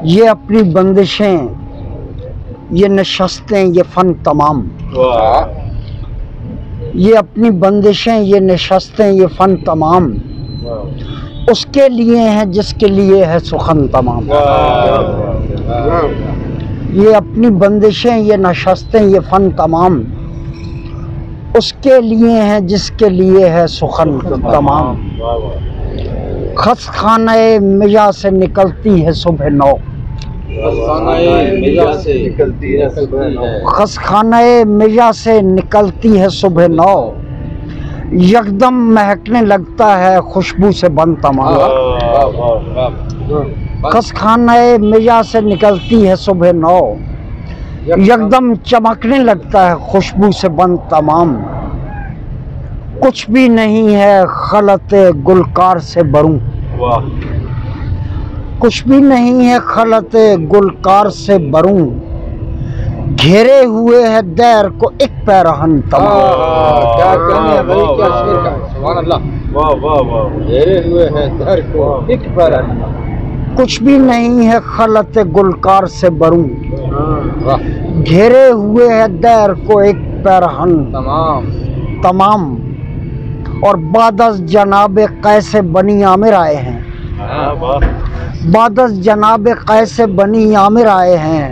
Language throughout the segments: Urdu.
یہ اپنی بندشیں، یہ نشستیں، یہ فن تمام. یہ اپنی بندشیں، یہ نشستیں، یہ فن تمام اس کے لیے ہیں جس کے لیے ہے سخن تمام. یہ اپنی بندشیں، یہ نشستیں، یہ فن تمام اس کے لیے ہیں جس کے لیے ہے سخن تمام. خس خانہ مجا سے نکلتی ہے صبح نو، خس خانہ مجا سے نکلتی ہے صبح نو، یکدم مہکنے لگتا ہے خوشبو سے بن تمام. خس خانہ مجا سے نکلتی ہے صبح نو، یکدم چمکنے لگتا ہے خوشبو سے بن تمام. کچھ بھی نہیں ہے خلط گلکار سے بروں، کچھ بھی نہیں ہے خلط گلکار سے بروں، گھیرے ہوئے ہے دیر کو ایک پیرہن تمام. کچھ بھی نہیں ہے خلط گلکار سے بروں، گھیرے ہوئے ہے دیر کو ایک پیرہن تمام. اور بعد از جناب قیس بنی عامر آئے ہیں، بعد از جناب قیس بنی عامر آئے ہیں،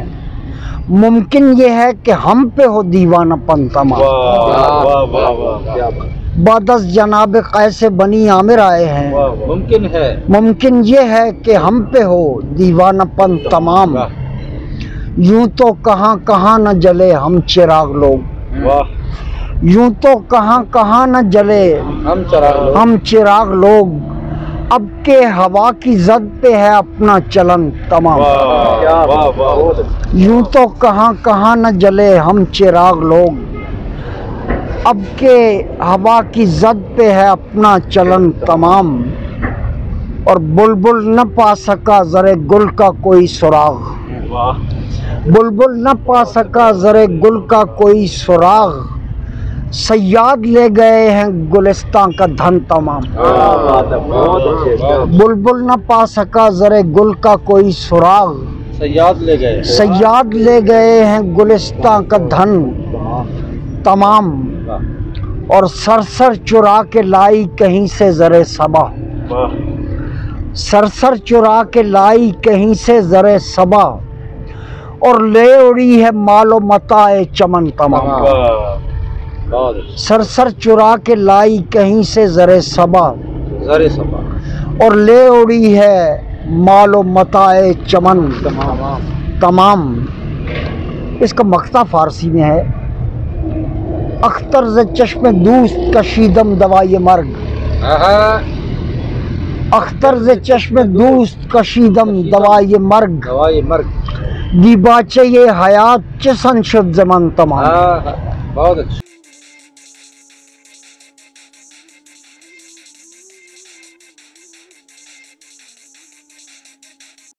ممکن یہ ہے کہ ہم پہ ہو دیوانہ پن تمام. بعد از جناب قیس بنی عامر آئے ہیں، ممکن یہ ہے کہ ہم پہ ہو دیوانہ پن تمام. یوں تو کہاں کہاں نہ جلے ہم چراغ لوگ، یوں تو کہاں کہاں نہ جلے ہم چراغ لوگ، اب کے ہوا کی زد پہ ہے اپنا چلن تمام. یوں تو کہاں کہاں نہ جلے ہم چراغ لوگ، اب کے ہوا کی زد پہ ہے اپنا چلن تمام. اور بلبل نہ پا سکا زر گل کا کوئی سراغ، بلبل نہ پا سکا زر گل کا کوئی سراغ، صیاد لے گئے ہیں گلستان کا دھن تمام. بلبل نہ پا سکا زر گل کا کوئی سراغ، سیاد لے گئے ہیں گلستان کا دھن تمام. اور سرسر چرا کے لائی کہیں سے زر صبا، سرسر چرا کے لائی کہیں سے زر صبا، اور لے اڑی ہے مال و متاع چمن تمام. سرسر چرا کے لائی کہیں سے زر صبا، اور لے اڑی ہے مال و متاع چمن تمام. اس کا مقطع فارسی میں ہے: اختر ز چشم دوست کشیدم دوائے مرگ، اختر ز چشم دوست کشیدم دوائے مرگ، دیباچه حیات چسان شد ز من تمام.